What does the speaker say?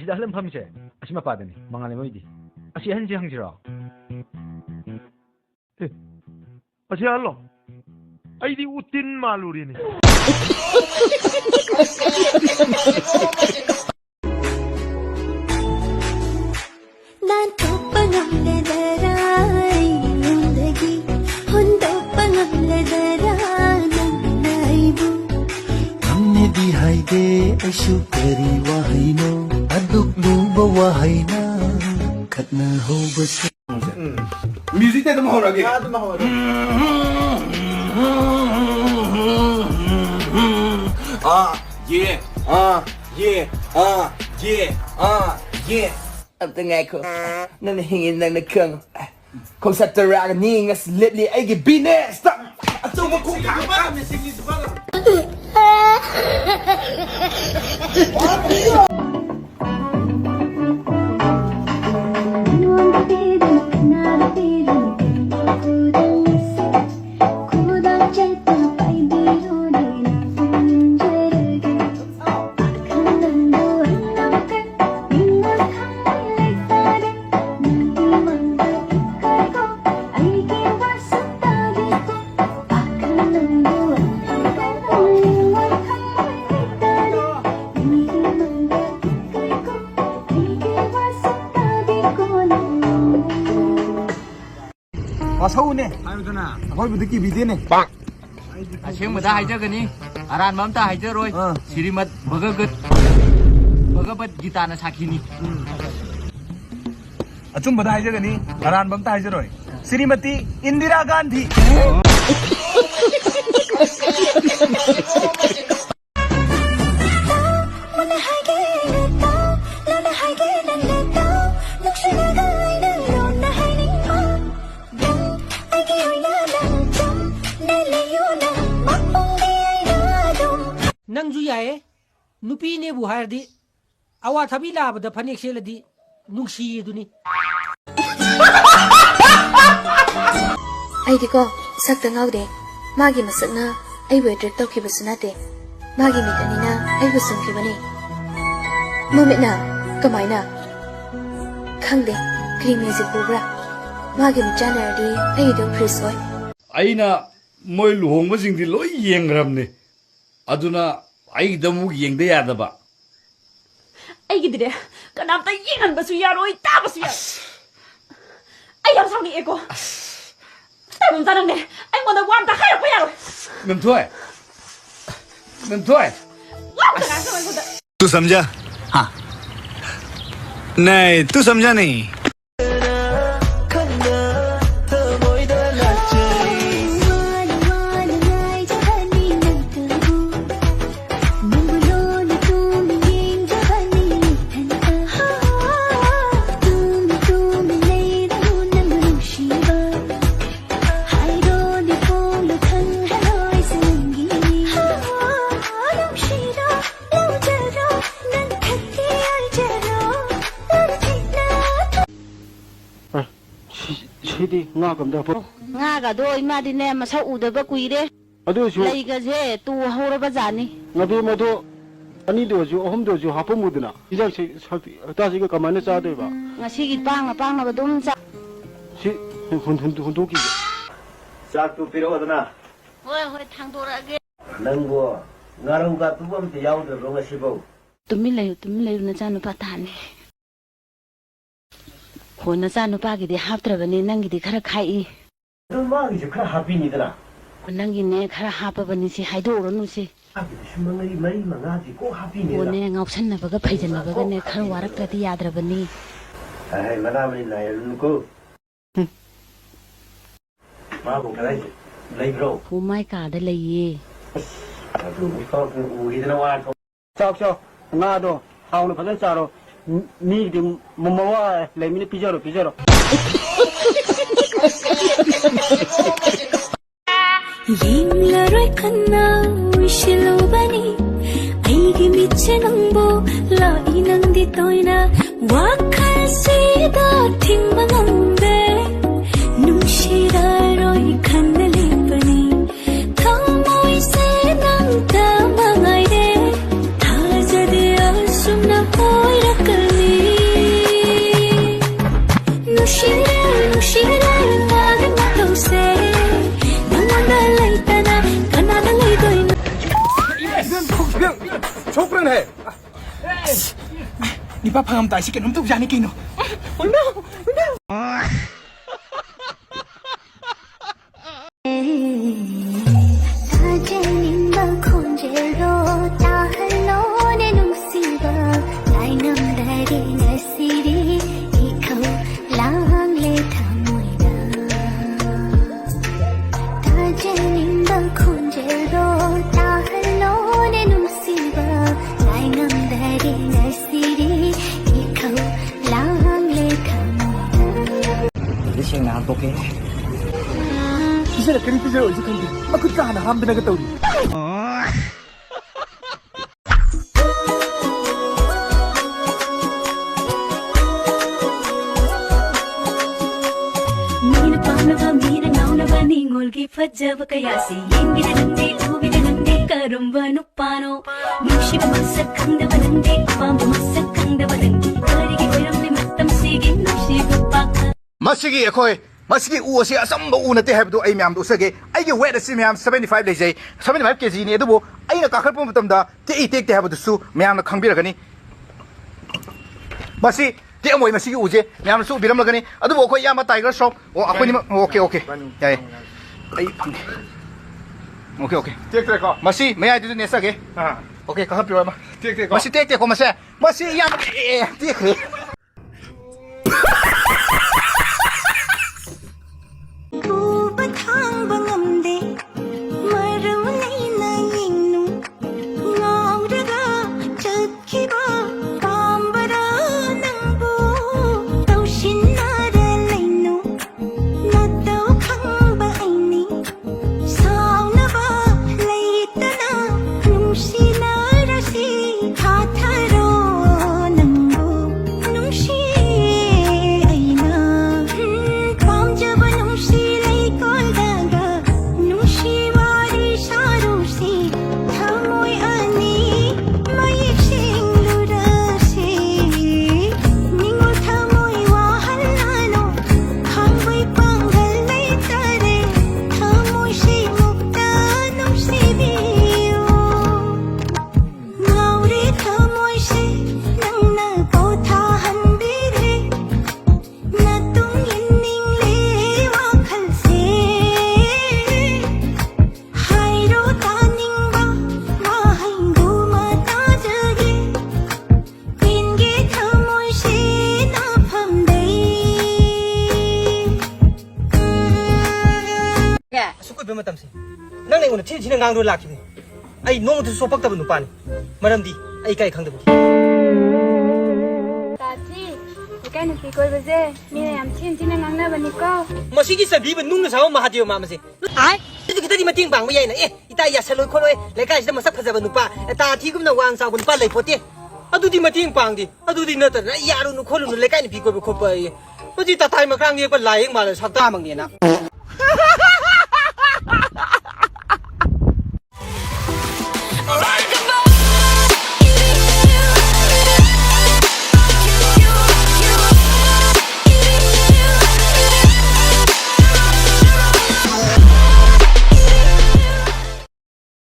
ꯑꯁꯤꯗ ꯑꯍꯜ ꯐꯝꯁꯦ ꯑꯁꯤ ꯃꯄꯥꯗꯅꯤ ꯃꯉꯥꯜꯂꯦ ꯃꯣꯏꯗꯤ ꯑꯁꯤ ꯑꯍꯟꯁꯦ ꯍꯪꯁꯤꯔꯣ ꯑꯦ ꯑꯁꯤ ꯑꯍꯜꯂꯣ ꯑꯩꯗꯤ ꯎꯇꯤꯟ ꯃꯥꯜꯂꯨꯔꯤꯅꯤ ꯑꯩꯁꯨ ꯀꯔꯤ ꯋꯥꯍꯩꯅꯣ ꯑꯗꯨꯛ ꯂꯨꯕ ꯋꯥꯍꯩꯅ ꯈꯠꯅꯍꯧꯕꯁꯦ ꯃ꯭ꯌꯨꯖꯤꯛꯇ ꯑꯗꯨꯝ ꯍꯧꯔꯒꯦ ꯑꯝꯇ ꯉꯥꯏꯈꯣ ꯅꯪꯅ ꯍꯤꯡꯉꯤ ꯅꯪꯅ ꯈꯪꯉꯣ ꯈꯣꯡꯁꯥ ꯇꯔꯥꯒ ꯅꯤꯡꯉꯁꯤ ꯂꯦꯞꯂꯤ ꯑꯩꯒꯤ ꯕꯤꯖꯤꯅꯦꯁꯇ ꯑꯆꯧꯕ ꯈꯣꯡꯊꯥꯡ 와서우네 아유잖아 거기부터 끼비대네 빵 ꯑꯁꯦꯡꯕꯗ ꯍꯥꯏꯖꯒꯅꯤ ꯑꯔꯥꯟꯕ ꯑꯝꯇ ꯍꯥꯏꯖꯔꯣꯏ ꯁꯤꯔꯤꯃꯠ ꯚꯒꯕꯠ ꯒꯤꯇꯥꯅ ꯁꯥꯈꯤꯅꯤ ꯑꯆꯨꯝꯕꯗ ꯍꯥꯏꯖꯒꯅꯤ ꯑꯔꯥꯟꯕ ꯑꯝꯇ ꯍꯥꯏꯖꯔꯣꯏ శ్రీమతి ఇందిరా గాంధీ ꯅꯪꯁꯨ ꯌꯥꯏꯌꯦ ꯅꯨꯄꯤꯅꯦꯕꯨ ꯍꯥꯏꯔꯗꯤ ꯑꯋꯥꯊꯕꯤ ꯂꯥꯕꯗ ꯐꯅꯦꯛ ꯁꯦꯠꯂꯗꯤ ꯅꯨꯡꯁꯤꯌꯦꯗꯨꯅꯤ ꯑꯩꯗꯤꯀꯣ ꯁꯛꯇ ꯉꯥꯎꯗꯦ ꯃꯥꯒꯤ ꯃꯁꯛꯅ ꯑꯩꯕꯨ ꯑꯦꯇ꯭ꯔꯦꯛ ꯇꯧꯈꯤꯕꯁꯨ ꯅꯠꯇꯦ ꯃꯥꯒꯤ ꯃꯤꯠ ꯑꯅꯤꯅ ꯑꯩꯕꯨ ꯁꯨꯝꯈꯤꯕꯅꯤ ꯃꯃꯤꯠꯅ ꯀꯃꯥꯏꯅ ꯈꯪꯗꯦ ꯀꯔꯤ ꯃꯦꯖꯤꯛ ꯄꯨꯕ꯭ꯔꯥ ꯃꯥꯒꯤ ꯃꯤꯠ ꯆꯥꯟꯅꯔꯗꯤ ꯑꯩꯒꯤꯗꯣ ꯐ꯭ꯔꯤꯖ ꯑꯣꯏ ꯑꯩꯅ ꯃꯣꯏ ꯂꯨꯍꯣꯡꯕꯁꯤꯡꯗꯤ ꯂꯣꯏ ꯌꯦꯡꯈ꯭ꯔꯕꯅꯤ ꯑꯗꯨꯅ ꯑꯩꯒꯤꯗ ꯑꯃꯨꯛ ꯌꯦꯡꯗ ꯌꯥꯗꯕ ꯑꯩꯒꯤꯗꯤꯅꯦ ꯀꯅꯥꯝꯇ ꯌꯦꯡꯍꯟꯕꯁꯨ ꯌꯥꯔꯣꯏ ꯇꯥꯕꯁꯨ ꯌꯥꯔꯣꯏ ꯑꯩ ꯌꯥꯝ ꯁꯥꯎꯅꯤꯡꯉꯦꯀꯣ ꯇꯥꯏꯕꯝ ꯆꯥꯅꯪꯅꯦ ꯑꯩꯉꯣꯟꯗ ꯋꯥ ꯑꯝꯇ ꯍꯥꯏꯔꯛꯄ ꯌꯥꯔꯣꯏ ꯃꯦꯝꯊꯣꯏ ꯋꯥ ꯑꯝꯇ ꯉꯥꯡꯁꯪ ꯑꯩꯉꯣꯟꯗ तू समझा हाँ नहीं तू समझा नहीं 시디 나감다 ngaꯒꯗꯣ 이마디네 masau udaba kuire ꯑꯗꯨꯁꯨ ꯂꯩꯒꯁꯦ ꯇꯨ ꯍꯧꯔꯕꯖꯥꯅꯤ ꯃꯗꯨ ꯑꯅꯤꯗꯣꯁꯨ ꯑꯍꯨꯝꯗꯣꯁꯨ ꯍꯥꯞꯄꯝꯃꯨꯗꯅ ꯍꯤꯗꯥꯛꯁꯦ ꯍꯞꯇꯥꯁꯤꯒ ꯀꯃꯥꯏꯅ ꯆꯥꯗꯣꯏꯕ ꯉꯁꯤꯒꯤ ꯄꯥꯡꯅꯕ ꯑꯗꯨꯝ ꯁꯤ ꯍꯨꯟꯗꯣꯛꯈꯤꯒꯦ ꯆꯥꯛꯇꯨ ꯄꯤꯔꯛꯑꯣꯗꯅ ꯍꯣꯏ ꯊꯥꯡꯗꯣꯔꯛꯑꯒꯦ ꯅꯪꯕꯨ ꯉꯥꯔꯧꯒ ꯇꯨꯕ ꯑꯝꯇ ꯌꯥꯎꯗ꯭ꯔꯕ꯭ꯔꯣ ꯉꯁꯤꯐꯧ ꯇꯨꯃꯤꯟ ꯂꯩꯌꯨ ꯅꯆꯥꯅꯨꯄꯥ ꯇꯥꯅꯤ ꯍꯣ ꯅꯆꯥꯅꯨꯄꯥꯒꯤꯗꯤ ꯍꯥꯞꯇ꯭ꯔꯕꯅꯤ ꯅꯪꯒꯤꯗꯤ ꯈꯔ ꯈꯥꯛꯏ ꯑꯗꯨ ꯃꯥꯒꯤꯁꯨ ꯈꯔ ꯍꯥꯞꯄꯤꯅꯤꯗꯅ ꯅꯪꯒꯤꯅꯦ ꯈꯔ ꯍꯥꯞꯄꯕꯅꯤ ꯁꯤ ꯍꯥꯏꯗꯣꯛꯎꯔꯅꯨ ꯁꯤ ꯃꯔꯤ ꯃꯉꯥꯗꯤ ꯀꯣ ꯍꯥꯞꯄꯤꯅꯤꯗꯅ ꯍꯣꯅꯦ ꯉꯥꯎꯁꯟꯅꯕꯒ ꯐꯩꯖꯟꯅꯕꯒꯅꯦ ꯈꯔ ꯋꯥꯔꯛꯇ꯭ꯔꯗꯤ ꯌꯥꯗ꯭ꯔꯕꯅꯤ ꯃꯅꯥꯃꯅꯤ ꯅꯥꯏꯔꯅꯨꯀꯣ ꯃꯥꯕꯨ ꯀꯗꯥꯏ ꯂꯩꯕ꯭ꯔꯣ ꯍꯨꯃꯥꯏ ꯀꯥꯗ ꯂꯩꯌꯦ ꯆꯥꯛ ꯉꯥꯗꯣ ꯍꯥꯎꯅ ꯐꯖꯅ ꯆꯥꯔꯣ ꯃꯤꯒꯤꯗꯤ ꯃꯋꯥ ꯂꯩꯃꯤꯅ ꯄꯤꯖꯔꯣ ꯌꯦꯡꯂꯔꯣꯏ ꯈꯟꯅ ꯎꯏꯁꯤꯜꯂꯨꯕꯅꯤ ꯑꯩꯒꯤ ꯃꯤꯠꯁꯦ ꯅꯪꯕꯨ ꯂꯥꯛꯏ ꯅꯪꯗꯤ ꯇꯣꯏꯅ ꯋꯥꯈꯜꯁꯤꯗ ꯊꯤꯡꯕ ꯉꯝꯗꯦ ꯅꯨꯡꯁꯤꯔꯔꯣꯏ ꯈꯟꯅ ꯂꯦꯞꯄꯅꯤ ꯊꯃꯣꯏꯁꯦ ꯅꯪꯇ ꯃꯉꯥꯏꯔꯦ ꯊꯥꯖꯗꯦ ꯑꯁꯨꯝꯅ ꯑꯣꯏꯔꯛꯀꯅꯤ छोकरन है निपा फंगम ताई सिके नमतु जाने किनो 이제는 그림 피자 어디서 건데? 아 그거 하나 한 번에 갔다 우리. Mina panava mina naunava ningolgi fajjava kayasi yengidanande uvidanande karumbanu pano nushima masakandavadande pambu masakandavadande karigi koyramli mattam sige nushiba paka मसीगी अखोय मसीगी उ असे असंब उ नते हैबदो आई म्याम दोसगे आइगे वेट असे म्याम 75 लेजे 75 केजी ने अदुबो आइना काखरपो मतमदा ते इटेक ते हैबदुसु म्याम खंबिरगनी मसी ते अमोय मसीगी उजे म्याम सु बिरम लगनी अदुबो अखोय यामा टाइगर शॉप ओ अखोनी ओके ओके याय आई fungi okay okay take take को मसी मे आई दु नेसगे हां ओके कहा पिरो मा टेक टेक मसी टेक टेक को मसे मसी याम टेक रे nang nei un thi ngang do lak chi ai nong tu so pak ta bu nu pa ni maram di ai kai khang da bu ta chi kai nu pi koi baje mi am chin ngang na bani ko masi gi sabi bu nung na sa ma ha dio ma ma se ai ti ki ta di ma ting bang ma yai na ita ya saloi khoi le kai da ma sak phaja ba nu pa ta thi gum na wang sa bu pa lai pote adu di ma ting bang di adu di na ta na ya ru nu kholu nu le kai ni pi koi bu kho pa ai ma ji ta thai ma krang ye pa lai ma la sak ta mang ni na